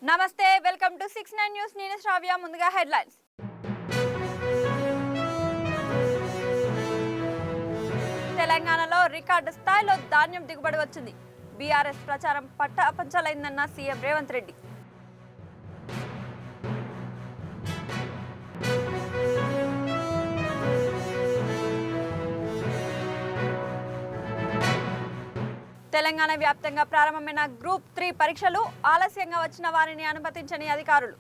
నమస్తే welcome to 69 news నేను శ్రావ్య ముందుగా హెడ్లైన్స్ తెలంగాణలో రికార్డు స్థాయిలో ధాన్యం దిగుబడి వచ్చింది బీఆర్ఎస్ ప్రచారం పట్టపంచలైందన్న సీఎం రేవంత్ రెడ్డి తెలంగాణ వ్యాప్తంగా ప్రారంభమైన గ్రూప్ 3 పరీక్షలు ఆలస్యంగా వచ్చిన వారిని అనుమతించని అధికారులు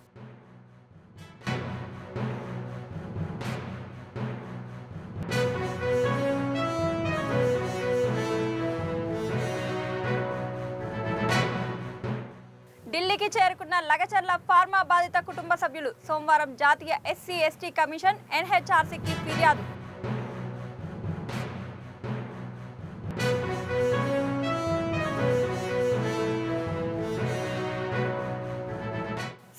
ఢిల్లీకి చేరుకున్న లగచర్ల ఫార్మా బాధిత కుటుంబ సభ్యులు సోమవారం జాతీయ ఎస్సీ ఎస్టీ కమిషన్ ఎన్హెచ్ఆర్సీకి ఫిర్యాదు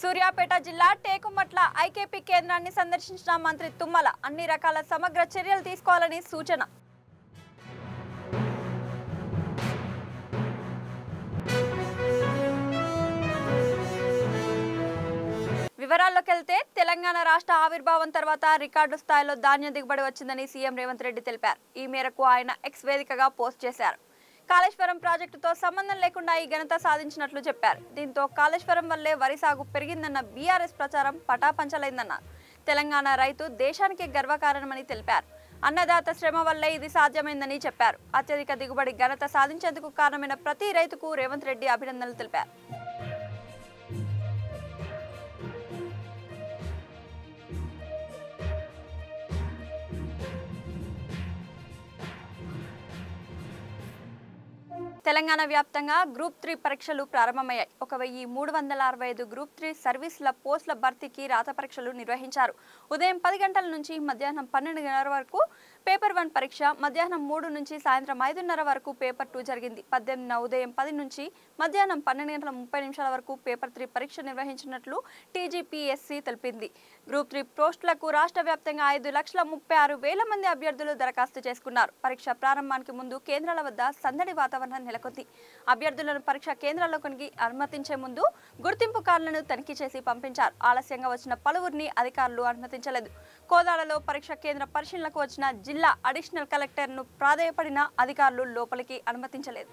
సూర్యాపేట జిల్లా టేకుమట్ల ఐకేపీ కేంద్రాన్ని సందర్శించిన మంత్రి తుమ్మల అన్ని రకాల సమగ్ర చర్యలు తీసుకోవాలని సూచన వివరాల్లోకి వెళ్తే తెలంగాణ రాష్ట్ర ఆవిర్భావం తర్వాత రికార్డు స్థాయిలో ధాన్యం దిగుబడి వచ్చిందని సీఎం రేవంత్ రెడ్డి తెలిపారు ఈ మేరకు ఆయన ఎక్స్ వేదికగా పోస్ట్ చేశారు కాళేశ్వరం ప్రాజెక్టుతో సంబంధం లేకుండా ఈ ఘనత సాధించినట్లు చెప్పారు దీంతో కాళేశ్వరం వల్లే వరి సాగు పెరిగిందన్న బీఆర్ఎస్ ప్రచారం పటాపంచలైందన్నారు తెలంగాణ రైతు దేశానికి గర్వకారణమని తెలిపారు అన్నదాత శ్రమ వల్లే ఇది సాధ్యమైందని చెప్పారు అత్యధిక దిగుబడి ఘనత సాధించేందుకు కారణమైన ప్రతి రైతుకు రేవంత్ రెడ్డి అభినందనలు తెలిపారు తెలంగాణ వ్యాప్తంగా గ్రూప్ 3 పరీక్షలు ప్రారంభమయ్యాయి 1365 గ్రూప్ 3 సర్వీసుల పోస్టుల భర్తీకి రాత పరీక్షలు నిర్వహించారు ఉదయం 10 గంటల నుంచి మధ్యాహ్నం 12 గంటల వరకు పేపర్ 1 పరీక్ష మధ్యాహ్నం 3 నుంచి సాయంత్రం 5:30 వరకు పేపర్ 2 జరిగింది 18న ఉదయం 10 నుంచి మధ్యాహ్నం 12:30 వరకు పేపర్ 3 పరీక్ష నిర్వహించినట్లు టీజీపీఎస్సీ తెలిపింది గ్రూప్ 3 పోస్టులకు రాష్ట్ర వ్యాప్తంగా 5,36,000 మంది అభ్యర్థులు దరఖాస్తు చేసుకున్నారు పరీక్ష ప్రారంభానికి ముందు కేంద్రాల వద్ద సందడి వాతావరణం నెలకొంది అభ్యర్థులను పరీక్ష కేంద్రాల్లోకి అనుమతించే ముందు గుర్తింపు కార్డులను తనిఖీ చేసి పంపించారు ఆలస్యంగా వచ్చిన పలువురిని అధికారులు అనుమతించలేదు కోదాడలో పరీక్ష కేంద్ర పరిశీలనకు వచ్చిన జిల్లా అడిషనల్ కలెక్టర్ను ప్రాధేయపడిన అధికారులు లోపలికి అనుమతించలేదు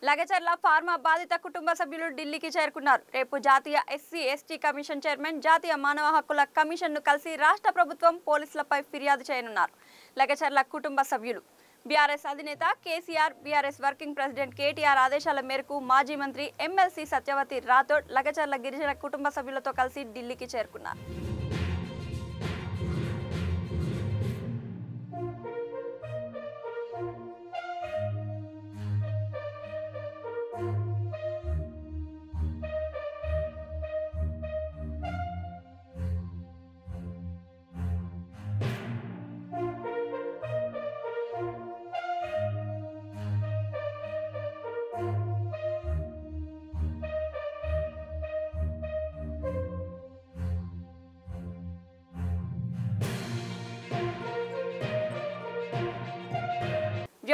లగచర్ల ఫార్మా బాధిత కుటుంబ సభ్యులు ఢిల్లీకి చేరుకున్నారు రేపు జాతీయ ఎస్సీ ఎస్టీ కమిషన్ చైర్మన్ జాతీయ మానవ హక్కుల కమిషన్ను కలిసి రాష్ట్ర ప్రభుత్వం పోలీసులపై ఫిర్యాదు చేయనున్నారు లగచర్ల కుటుంబ సభ్యులు బీఆర్ఎస్ అధినేత KCR BRS working president KTR ఆదేశాల మేరకు మాజీ మంత్రి ఎమ్మెల్సీ సత్యవతి రాథోడ్ లగచర్ల గిరిజన కుటుంబ సభ్యులతో కలిసి ఢిల్లీకి చేరుకున్నారు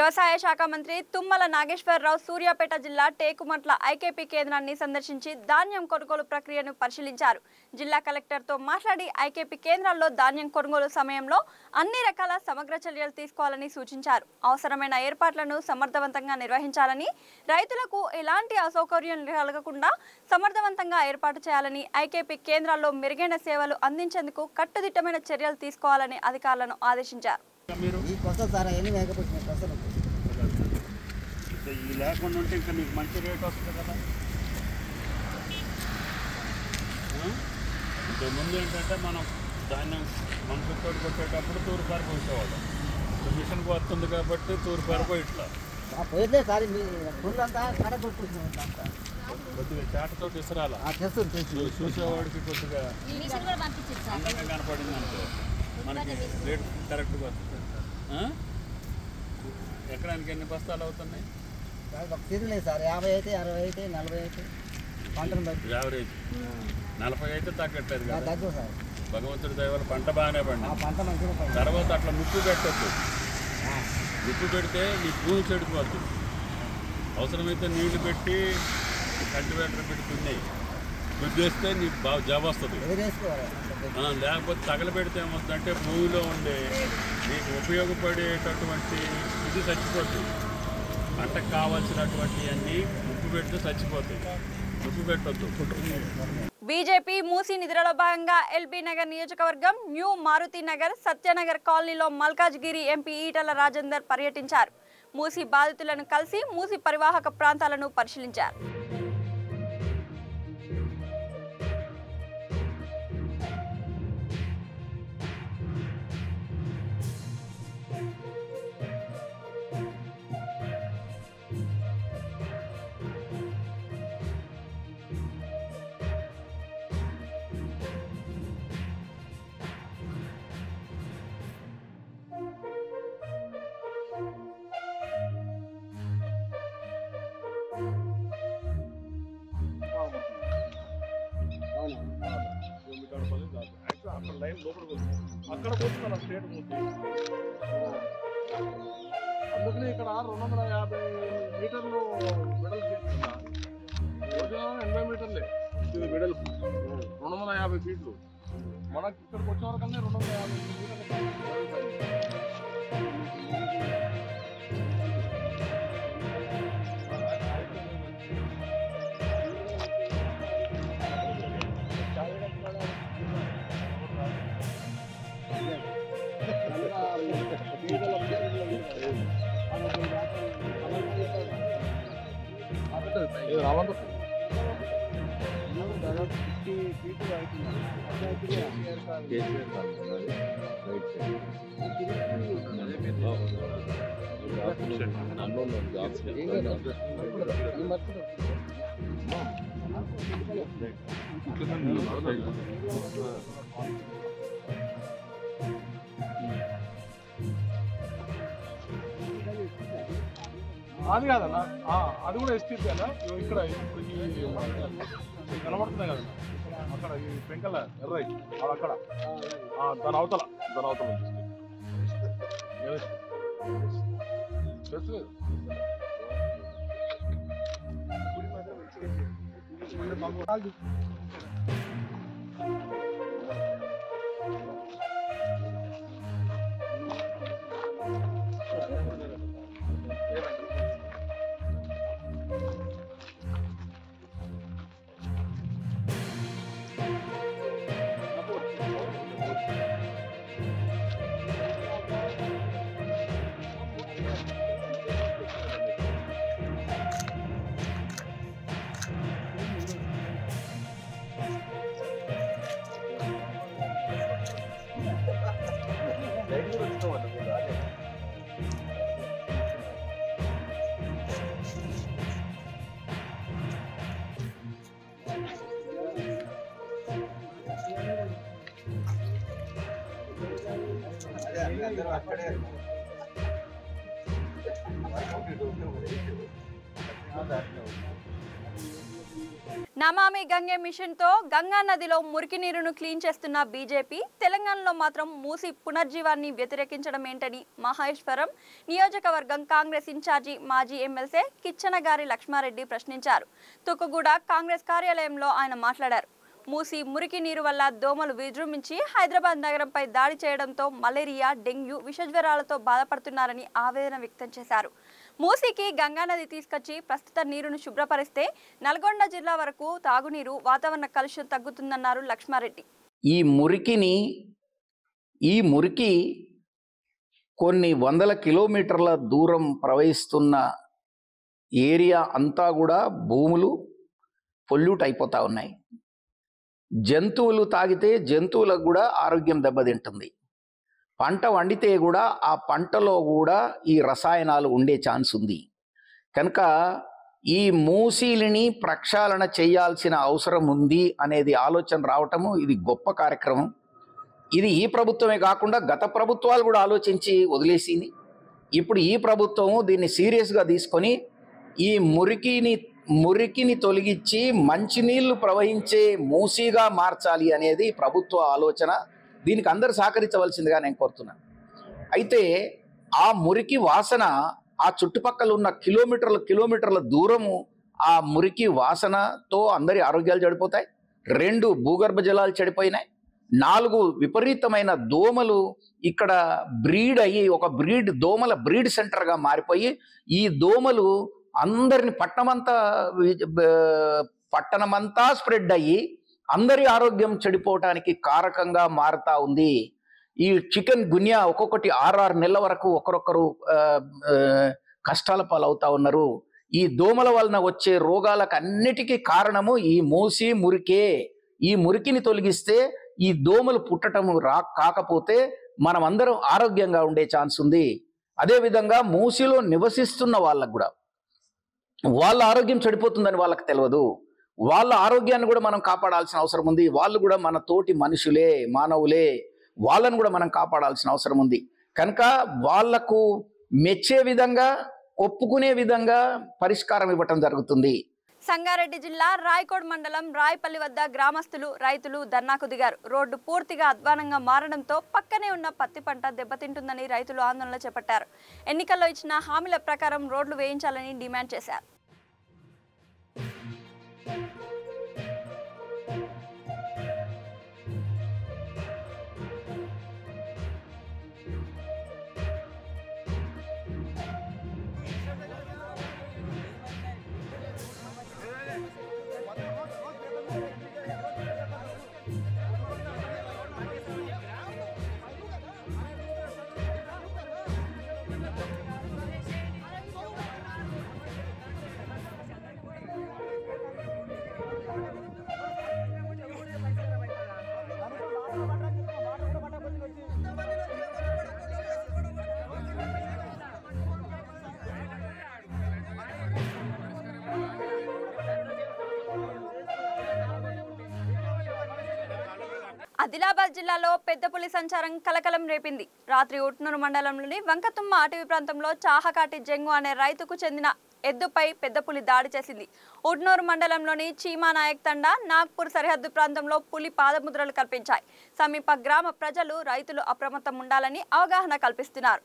వ్యవసాయ శాఖ మంత్రి తుమ్మల నాగేశ్వరరావు సూర్యాపేట జిల్లా టేకుమట్ల ఐకేపీ కేంద్రాన్ని సందర్శించి ధాన్యం కొనుగోలు ప్రక్రియను పరిశీలించారు. జిల్లా కలెక్టర్తో మాట్లాడి ఐకేపీ కేంద్రాల్లో ధాన్యం కొనుగోలు సమయంలో అన్ని రకాల సమగ్ర చర్యలు తీసుకోవాలని సూచించారు. అవసరమైన ఏర్పాట్లను సమర్థవంతంగా నిర్వహించాలని, రైతులకు ఎలాంటి అసౌకర్యం కలగకుండా సమర్థవంతంగా ఏర్పాటు చేయాలని, ఐకేపీ కేంద్రాల్లో మెరుగైన సేవలు అందించేందుకు కట్టుదిట్టమైన చర్యలు తీసుకోవాలని అధికారులను ఆదేశించారు. ఈ లేకుండా ఉంటే ఇంకా మీకు మంచి రేట్ వస్తుంది కదా. ఇంతకుముందు ఏంటంటే మనం ధాన్యం మనసుతో కొట్టేటప్పుడు తూర్పారు పోసేవాళ్ళం. మిషన్ వస్తుంది కాబట్టి తూర్పారు పోయి ఇట్లా కొద్దిగా చాటతో ఇసరాల చూసేవాడికి కొద్దిగా అందంగా కనపడింది అనుకో, మనకి రేట్ కరెక్ట్గా వస్తుంది. ఎకరానికి ఎన్ని బస్తాలు అవుతున్నాయి? లేదు సార్, 50 అయితే 60 అయితే 40 అయితే పంటను బట్టి యావరేజ్ 40 అయితే తగ్గట్లేదు కదా. తగ్గు సార్, భగవంతుడి దయ వల్ల పంట బాగానే పండి. పంట మంచిగా తర్వాత అట్లా ముప్పు పెట్టద్దు. ముప్పు పెడితే నీ భూమి చెడిపోద్దు. అవసరమైతే నీళ్లు పెట్టి కల్టివేటర్ పెట్టి దున్నాయి దుద్దేస్తే నీకు బాగా జాబ్ వస్తుంది. లేకపోతే తగలబెడితే ఏమవుతుందంటే భూమిలో ఉండే నీకు ఉపయోగపడేటటువంటి ఇది చచ్చిపోతుంది. పంటకు కావాల్సినటువంటి అన్నీ ఉప్పు పెడితే చచ్చిపోతాయి. ఉప్పు పెట్టొద్దు. బీజేపీ మూసీ నిధులలో భాగంగా ఎల్బీ నగర్ నియోజకవర్గం న్యూ మారుతి నగర్, సత్యనగర్ కాలనీలో మల్కాజ్గిరి ఎంపీ ఈటల రాజేందర్ పర్యటించారు. మూసీ బాధితులను కలిసి మూసీ పరివాహక ప్రాంతాలను పరిశీలించారు. అక్కడ పోతున్నా స్టేట్ మూసి, అందుకని ఇక్కడ 250 మీటర్లు వెడల్పు చేస్తున్నా. 80 మీటర్లే ఇది వెడల్పు, 250 ఫీట్లు. మనకి ఇక్కడికి వచ్చే వరకల్నే 250 మీటర్లు. రావండి దాదాపు 50 ఫీట్లు అది కాదన్నా, అది కూడా ఎస్టీపీ అన్న. ఇక్కడ ఇప్పుడు కనబడుతున్నాయి కదన్నా, అక్కడ ఈ పెంకల ఎర్రై అక్కడ దాని అవతల నమామి గంగే మిషన్ తో గంగా నదిలో మురికి నీరును క్లీన్ చేస్తున్న బీజేపీ తెలంగాణలో మాత్రం మూసి పునర్జీవాన్ని వ్యతిరేకించడం ఏంటని మహేశ్వరం నియోజకవర్గం కాంగ్రెస్ ఇన్ఛార్జి మాజీ ఎమ్మెల్సీ కిచ్చనగారి లక్ష్మారెడ్డి ప్రశ్నించారు. తుక్కుగూడ కాంగ్రెస్ కార్యాలయంలో ఆయన మాట్లాడారు. మూసి మురికి నీరు వల్ల దోమలు విజృంభించి హైదరాబాద్ నగరంపై దాడి చేయడంతో మలేరియా, డెంగ్యూ, విషజ్వరాలతో బాధపడుతున్నారని ఆవేదన వ్యక్తం చేశారు. మూసీకి గంగానది తీసుకొచ్చి ప్రస్తుత నీరును శుభ్రపరిస్తే నల్గొండ జిల్లా వరకు తాగునీరు, వాతావరణ కాలుష్యం తగ్గుతుందన్నారు లక్ష్మారెడ్డి. ఈ మురికి కొన్ని వందల కిలోమీటర్ల దూరం ప్రవహిస్తున్న ఏరియా అంతా కూడా భూములు పొల్యూట్ అయిపోతూ ఉన్నాయి. జంతువులు తాగితే జంతువులకు కూడా ఆరోగ్యం దెబ్బతింటుంది. పంట వండితే కూడా ఆ పంటలో కూడా ఈ రసాయనాలు ఉండే ఛాన్స్ ఉంది. కనుక ఈ మూసీలని ప్రక్షాళన చేయాల్సిన అవసరం ఉంది అనేది ఆలోచన రావటము ఇది గొప్ప కార్యక్రమం. ఇది ఈ ప్రభుత్వమే కాకుండా గత ప్రభుత్వాలు కూడా ఆలోచించి వదిలేసింది. ఇప్పుడు ఈ ప్రభుత్వం దీన్ని సీరియస్గా తీసుకొని ఈ మురికిని తొలగించి మంచినీళ్లు ప్రవహించే మూసీగా మార్చాలి అనేది ప్రభుత్వ ఆలోచన. దీనికి అందరూ సహకరించవలసిందిగా నేను కోరుతున్నాను. అయితే ఆ మురికి వాసన ఆ చుట్టుపక్కల ఉన్న కిలోమీటర్ల దూరము ఆ మురికి వాసనతో అందరి ఆరోగ్యాలు చెడిపోతాయి. 2 భూగర్భ జలాలు చెడిపోయినాయి. 4 విపరీతమైన దోమలు ఇక్కడ బ్రీడ్ అయ్యి ఒక దోమల బ్రీడ్ సెంటర్గా మారిపోయి ఈ దోమలు అందరిని పట్టణమంతా స్ప్రెడ్ అయ్యి అందరి ఆరోగ్యం చెడిపోవటానికి కారకంగా మారుతా ఉంది. ఈ చికెన్ గున్యా ఒక్కొక్కటి 6 నెలల వరకు ఒకరొకరు కష్టాల పాలవుతా ఉన్నారు. ఈ దోమల వలన వచ్చే రోగాలకు అన్నిటికీ కారణము ఈ మూసి మురికే. ఈ మురికిని తొలగిస్తే ఈ దోమలు పుట్టటము కాకపోతే మనం అందరం ఆరోగ్యంగా ఉండే ఛాన్స్ ఉంది. అదేవిధంగా మూసిలో నివసిస్తున్న వాళ్ళకు కూడా వాళ్ళ ఆరోగ్యం చెడిపోతుందని వాళ్ళకి తెలియదు. వాళ్ళ ఆరోగ్యాన్ని కూడా మనం కాపాడాల్సిన అవసరం ఉంది. వాళ్ళు కూడా మన తోటి మనుషులే, మానవులే. వాళ్ళను కూడా మనం కాపాడాల్సిన అవసరం ఉంది. కనుక వాళ్లకు మెచ్చే విధంగా, ఒప్పుకునే విధంగా పరిష్కారం ఇవ్వటం జరుగుతుంది. సంగారెడ్డి జిల్లా రాయకోడ్ మండలం రాయపల్లి వద్ద గ్రామస్తులు, రైతులు ధర్నాకు దిగారు. రోడ్డు పూర్తిగా అధ్వానంగా మారడంతో పక్కనే ఉన్న పత్తి పంట దెబ్బతింటుందని రైతులు ఆందోళన చేపట్టారు. ఎన్నికల్లో ఇచ్చిన హామీల ప్రకారం రోడ్లు వేయించాలని డిమాండ్ చేశారు. ఆదిలాబాద్ జిల్లాలో పెద్ద పులి సంచారం కలకలం రేపింది. రాత్రి ఉట్నూరు మండలంలోని వంకతుమ్మ అటవీ ప్రాంతంలో చాహకాటి జంగు అనే రైతుకు చెందిన ఎద్దుపై పెద్ద పులి దాడి చేసింది. ఉట్నూరు మండలంలోని చీమానాయక్ తండా, నాగ్పూర్ సరిహద్దు ప్రాంతంలో పులి పాదముద్రలు కనిపించాయి. సమీప గ్రామ ప్రజలు, రైతులు అప్రమత్తం ఉండాలని అవగాహన కల్పిస్తున్నారు.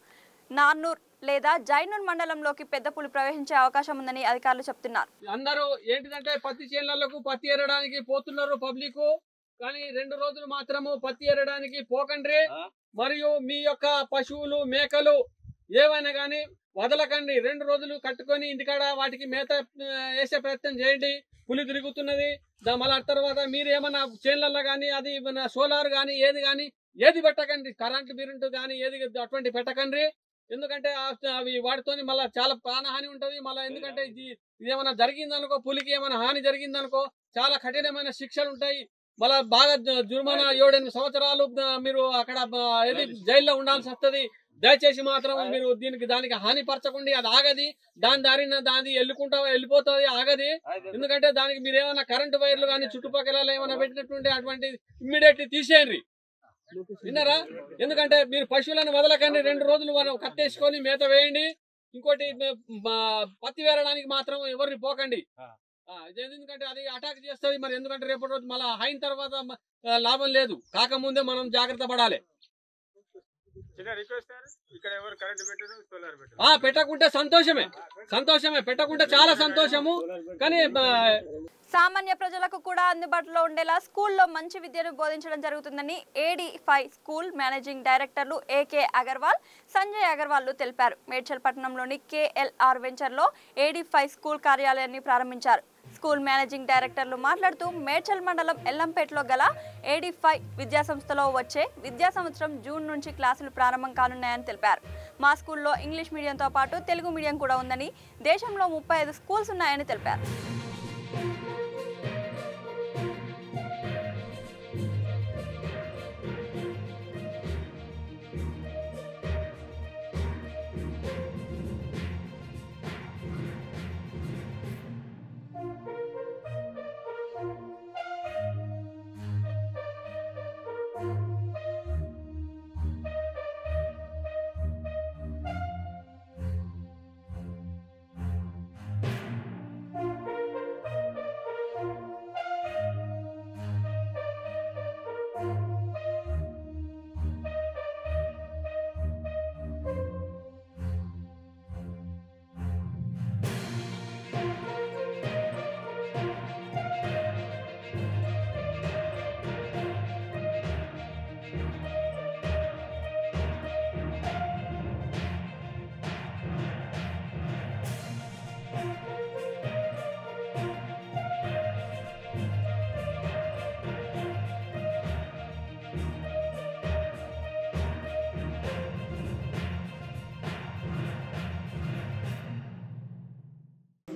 నాన్నూర్ లేదా జైనూర్ మండలంలోకి పెద్ద పులి ప్రవేశించే అవకాశం ఉందని అధికారులు చెప్తున్నారు. అందరూ ఏంటిదంటే పత్తి చేనులకు పత్తి ఏరడానికి పోతున్నారు పబ్లిక్, కానీ 2 రోజులు మాత్రము పత్తి ఏరడానికి పోకండి. మరియు మీ యొక్క పశువులు, మేకలు ఏవైనా కానీ వదలకండి. 2 రోజులు కట్టుకొని ఇంటికాడ వాటికి మేత వేసే ప్రయత్నం చేయండి. పులి తిరుగుతున్నది. మళ్ళీ తర్వాత మీరు ఏమన్నా చేన్లలో కానీ అది సోలార్ కానీ ఏది పెట్టకండి. కరెంటు కానీ ఏది అటువంటి పెట్టకండి. ఎందుకంటే అవి వాటితోని మళ్ళీ చాలా ప్రాణహాని ఉంటుంది. మళ్ళీ ఎందుకంటే ఇది ఏమైనా జరిగిందనుకో, పులికి ఏమైనా హాని జరిగిందనుకో చాలా కఠినమైన శిక్షలు ఉంటాయి. మళ్ళా బాగా జుర్మానా 7-8 సంవత్సరాలు మీరు అక్కడ జైల్లో ఉండాల్సి వస్తుంది. దయచేసి మాత్రం మీరు దానికి హాని పరచకండి. అది ఆగది, దాని దారిన దాని వెళ్ళిపోతుంది, ఆగది. ఎందుకంటే దానికి మీరు ఏమైనా కరెంటు వైర్లు కానీ చుట్టుపక్కల ఏమైనా పెట్టినట్టుంటే అటువంటి ఇమ్మీడియట్లీ తీసేయండి. విన్నారా? ఎందుకంటే మీరు పశువులను వదలకండి. 2 రోజులు మనం కట్టేసుకొని మేత వేయండి. ఇంకోటి పత్తి వేరడానికి మాత్రం ఎవరిని పోకండి. ఎందుకంటే అది అటాక్ చేస్తుంది మరి. ఎందుకంటే రేపటి రోజు మళ్ళీ అయిన తర్వాత లాభం లేదు. కాకముందే మనం జాగ్రత్త పడాలి. పెట్టకుంటే సంతోషమే, పెట్టకుంటే చాలా సంతోషము. కానీ సామాన్య ప్రజలకు కూడా అందుబాటులో ఉండేలా స్కూల్లో మంచి విద్యను బోధించడం జరుగుతుందని AD5 స్కూల్ మేనేజింగ్ డైరెక్టర్లు AK అగర్వాల్, సంజయ్ అగర్వాల్ తెలిపారు. మేడ్చల్ పట్టణంలోని KLR వెంచర్లో AD5 స్కూల్ కార్యాలయాన్ని ప్రారంభించారు. స్కూల్ మేనేజింగ్ డైరెక్టర్లు మాట్లాడుతూ మేడ్చల్ మండలం ఎల్లంపేటలో గల AD5 విద్యాసంస్థలో వచ్చే విద్యా సంవత్సరం జూన్ నుంచి క్లాసులు ప్రారంభం కానున్నాయని తెలిపారు. మా స్కూల్లో ఇంగ్లీష్ మీడియంతో పాటు తెలుగు మీడియం కూడా ఉందని, దేశంలో 35 స్కూల్స్ ఉన్నాయని తెలిపారు.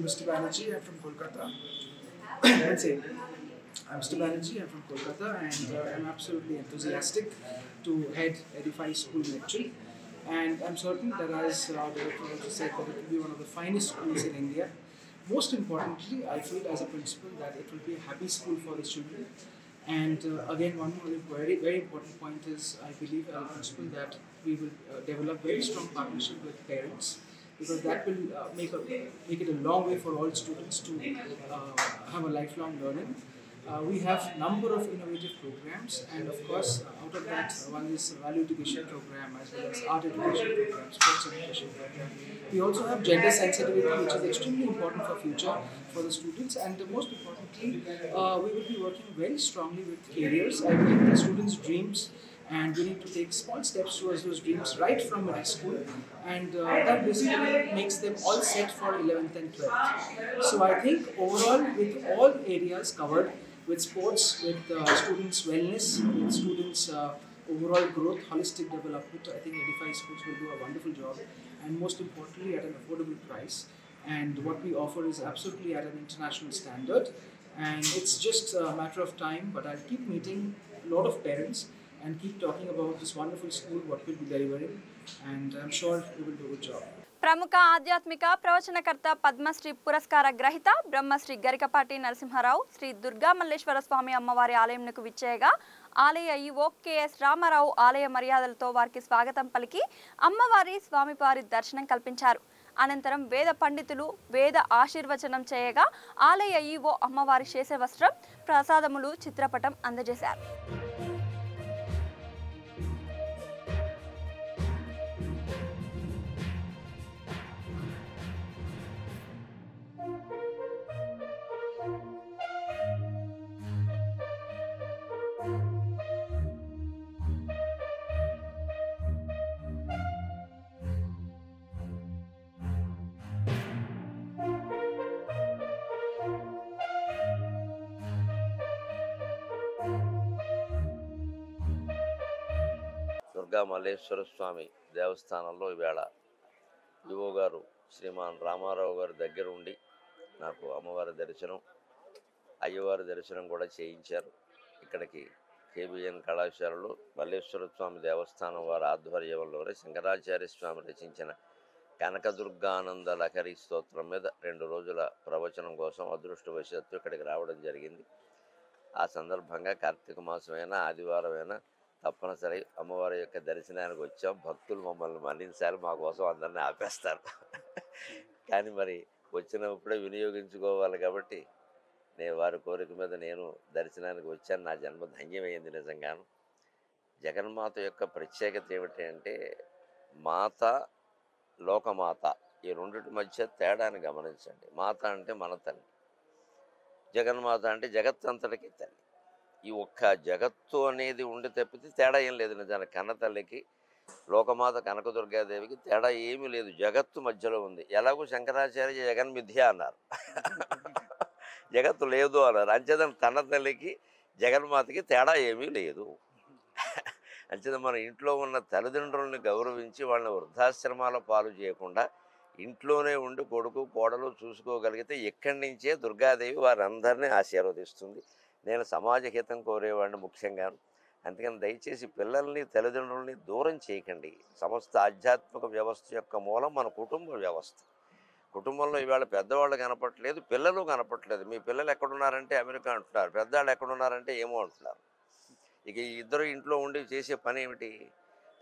Mr. Banerjee, I'm from Kolkata. That's it. I'm Mr. Banerjee, I'm from Kolkata, and I'm absolutely enthusiastic to head AD5 School Metri. And I'm certain that, as our director also said, that it will be one of the finest schools in India. Most importantly, I feel as a principal that it will be a happy school for the children. And again, one more very, very important point is, I believe as a principal that we will develop very strong partnership with parents, because that will make it a long way for all students to have a lifelong learning. We have number of innovative programs, and of course out of that one is value education program, as well as art education program, sports education program. We also have gender sensitivity, which is extremely important for future for the students, and most importantly we will be working very strongly with careers. I believe the students' dreams, and we need to take small steps towards those dreams right from middle school, and that basically makes them all set for 11th and 12th. So I think overall, with all areas covered, with sports, with students' wellness, with students' overall growth, holistic development, I think AD5 schools will do a wonderful job, and most importantly at an affordable price. And what we offer is absolutely at an international standard, and it's just a matter of time, but I'll keep meeting a lot of parents and keep talking about this wonderful school, what we'll be delivering, and I'm sure we will do a good job. ప్రముఖ ఆధ్యాత్మిక ప్రవచనకర్త పద్మశ్రీ పురస్కార గ్రహీత బ్రహ్మశ్రీ గరికపాటి నరసింహారావు శ్రీ దుర్గా మల్లేశ్వర స్వామి అమ్మవారి ఆలయంకు విచ్చేయగా ఆలయ EO KS Ramarao ఆలయ మర్యాదలతో వారికి స్వాగతం పలికి అమ్మవారి స్వామివారి దర్శనం కల్పించారు. అనంతరం వేద పండితులు వేద ఆశీర్వచనం చేయగా ఆలయ ఈవో అమ్మవారి శేషవస్త్రం, ప్రసాదములు, చిత్రపటం అందజేశారు. దుర్గా మల్లేశ్వర స్వామి దేవస్థానంలో ఈవేళ ఈవో గారు శ్రీమాన్ రామారావు గారి దగ్గర ఉండి నాకు అమ్మవారి దర్శనం, అయ్యవారి దర్శనం కూడా చేయించారు. ఇక్కడికి KBN కళాశాలలో మల్లేశ్వర స్వామి దేవస్థానం వారి ఆధ్వర్యంలోనే శంకరాచార్య స్వామి రచించిన కనకదుర్గానంద లహరి స్తోత్రం మీద 2 రోజుల ప్రవచనం కోసం అదృష్టవశాత్తు ఇక్కడికి రావడం జరిగింది. ఆ సందర్భంగా కార్తీక మాసమైనా ఆదివారమైనా తప్పనిసరి అమ్మవారి యొక్క దర్శనానికి వచ్చాం. భక్తులు మమ్మల్ని మన్నించాలి, మా కోసం అందరినీ ఆపేస్తారు. కానీ మరి వచ్చినప్పుడే వినియోగించుకోవాలి కాబట్టి నేను వారి కోరిక మీద నేను దర్శనానికి వచ్చాను. నా జన్మ ధన్యమైంది నిజంగాను. జగన్మాత యొక్క ప్రత్యేకత ఏమిటి అంటే మాత, లోకమాత ఈ రెండిటి మధ్య తేడాని గమనించండి. మాత అంటే మన తల్లి, జగన్మాత అంటే జగత్తంతటికి తల్లి. ఈ ఒక్క జగత్తు అనేది ఉండి తప్పితే తేడా ఏం లేదు. నిజానికి కన్న తల్లికి, లోకమాత కనకదుర్గాదేవికి తేడా ఏమీ లేదు, జగత్తు మధ్యలో ఉంది. ఎలాగో శంకరాచార్య జగన్ మిథ్య అన్నారు, జగత్తు లేదు అన్నారు. అంచేతన తన తల్లికి జగన్మాతకి తేడా ఏమీ లేదు. అంచేత మన ఇంట్లో ఉన్న తల్లిదండ్రులను గౌరవించి వాళ్ళని వృద్ధాశ్రమాల పాలు చేయకుండా ఇంట్లోనే ఉండి కొడుకు కోడలు చూసుకోగలిగితే ఇక్కడి నుంచే దుర్గాదేవి వారందరినీ ఆశీర్వదిస్తుంది. నేను సమాజ హితం కోరేవాడిని ముఖ్యంగాను. అందుకని దయచేసి పిల్లల్ని తల్లిదండ్రులని దూరం చేయకండి. సమస్త ఆధ్యాత్మిక వ్యవస్థ యొక్క మూలం మన కుటుంబ వ్యవస్థ. కుటుంబంలో ఇవాళ పెద్దవాళ్ళు కనపట్లేదు, పిల్లలు కనపట్లేదు. మీ పిల్లలు ఎక్కడున్నారంటే అమెరికా అంటున్నారు, పెద్దవాళ్ళు ఎక్కడున్నారంటే ఏమో అంటున్నారు. ఇక ఈ ఇద్దరు ఇంట్లో ఉండి చేసే పని ఏమిటి?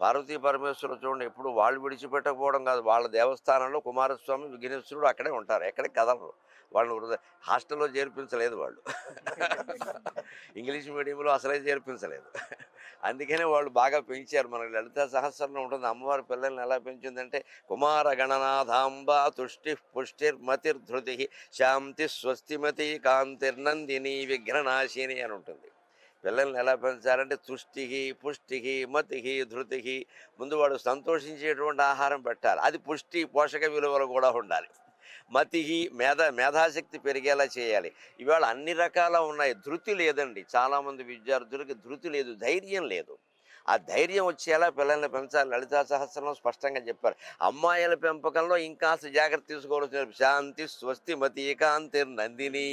పార్వతీ పరమేశ్వరుడు చూడండి, ఎప్పుడు వాళ్ళు విడిచిపెట్టకపోవడం కాదు, వాళ్ళ దేవస్థానంలో కుమారస్వామి విఘ్నేశ్వరుడు అక్కడే ఉంటారు, ఎక్కడికి కదలరు. వాళ్ళని హాస్టల్లో చేర్పించలేదు, వాళ్ళు ఇంగ్లీష్ మీడియంలో అసలే చేర్పించలేదు. అందుకనే వాళ్ళు బాగా పెంచారు. మనకి లలితా సహస్రంలో ఉంటుంది అమ్మవారి పిల్లల్ని ఎలా పెంచిందంటే కుమార గణనాథాంబ తుష్టి పుష్టిర్మతిర్ధృతి శాంతి స్వస్తిమతి కాంతిర్నందిని విఘ్ననాశిని అని ఉంటుంది. పిల్లల్ని ఎలా పెంచాలంటే తుష్టికి పుష్టికి మతికి ధృతికి ముందు వాడు సంతోషించేటువంటి ఆహారం పెట్టాలి, అది పుష్టి పోషక విలువలు కూడా ఉండాలి. మతికి మేధాశక్తి పెరిగేలా చేయాలి. ఇవాళ అన్ని రకాల ఉన్నాయి, ధృతి లేదండి. చాలామంది విద్యార్థులకి ధృతి లేదు, ధైర్యం లేదు. ఆ ధైర్యం వచ్చేలా పిల్లల్ని పెంచాలి. లలితా సహస్రంలో స్పష్టంగా చెప్పారు. అమ్మాయిల పెంపకంలో ఇంకాస్త జాగ్రత్త తీసుకోవాల్సిన శాంతి స్వస్తి మతి ఏకాంతిర్ నందిని.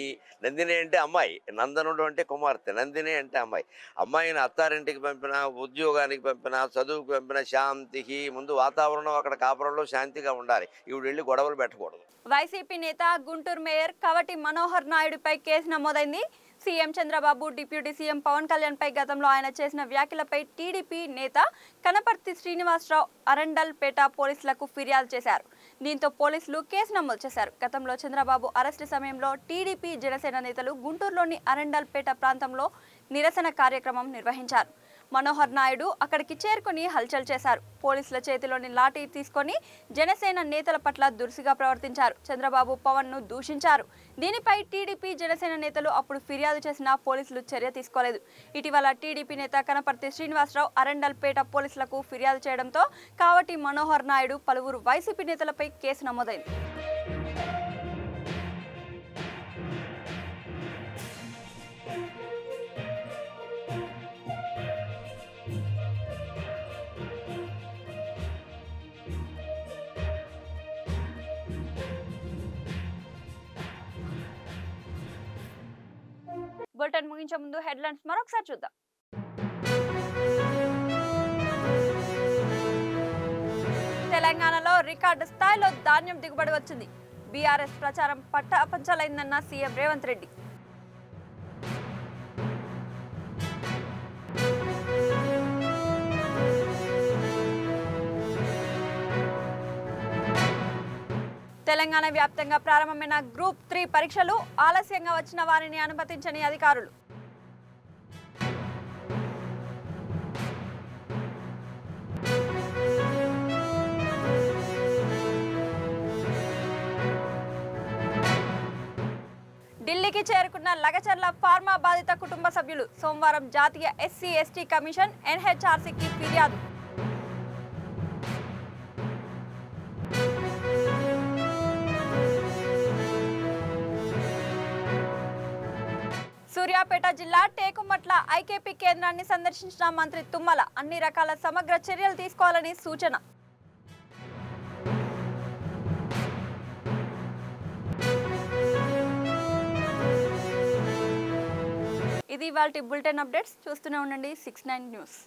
నందిని అంటే అమ్మాయి, నందనుడు అంటే కుమార్తె, నందిని అంటే అమ్మాయి. అమ్మాయిని అత్తారింటికి పంపినా, ఉద్యోగానికి పంపినా, చదువుకు పంపినా శాంతికి ముందు వాతావరణం అక్కడ కాపురంలో శాంతిగా ఉండాలి. ఇవి వెళ్ళి గొడవలు పెట్టకూడదు. వైసీపీ నేత గుంటూరు మేయర్ కవటి మనోహర్ నాయుడుపై కేసు నమోదైంది. CM Chandrababu, deputy CM Pawan Kalyan పై గతంలో ఆయన చేసిన వ్యాఖ్యలపై టీడీపీ నేత కనపర్తి శ్రీనివాసరావు అరండల్పేట పోలీసులకు ఫిర్యాదు చేశారు. దీంతో పోలీసులు కేసు నమోదు చేశారు. గతంలో చంద్రబాబు అరెస్టు సమయంలో టీడీపీ జనసేన నేతలు గుంటూరులోని అరండల్పేట ప్రాంతంలో నిరసన కార్యక్రమం నిర్వహించారు. మనోహర్ నాయుడు అక్కడికి చేరుకుని హల్చల్ చేశారు. పోలీసుల చేతిలోని లాఠీ తీసుకొని జనసేన నేతల పట్ల దురుసుగా ప్రవర్తించారు. చంద్రబాబు, పవన్ ను దూషించారు. దీనిపై టీడీపీ జనసేన నేతలు అప్పుడు ఫిర్యాదు చేసినా పోలీసులు చర్య తీసుకోలేదు. ఇటీవల టీడీపీ నేత కనపర్తి శ్రీనివాసరావు అరండల్పేట పోలీసులకు ఫిర్యాదు చేయడంతో కావటి మనోహర్ నాయుడు, పలువురు వైసీపీ నేతలపై కేసు నమోదైంది. బులెటిన్ ముగించే ముందు హెడ్లైన్స్ మరొకసారి చూద్దాం. తెలంగాణలో రికార్డు స్థాయిలో ధాన్యం దిగుబడి వచ్చింది. బీఆర్ఎస్ ప్రచారం పట్టాపంచలైందన్న సీఎం రేవంత్ రెడ్డి. తెలంగాణ వ్యాప్తంగా ప్రారంభమైన గ్రూప్ 3 పరీక్షలు ఆలస్యంగా వచ్చిన వారిని అనుమతించని అధికారులు. ఢిల్లీకి చేరుకున్న లగచర్ల ఫార్మా బాధిత కుటుంబ సభ్యులు. సోమవారం జాతీయ SC/ST కమిషన్ NHRCకి ఫిర్యాదు. సూర్యాపేట జిల్లా టేకుమట్ల ఐకేపీ కేంద్రాన్ని సందర్శించిన మంత్రి తుమ్మల. అన్ని రకాల సమగ్ర చర్యలు తీసుకోవాలని సూచన. ఇది ఇవాల్టి బులెటిన్ అప్డేట్స్. చూస్తూనే ఉండండి 69 న్యూస్.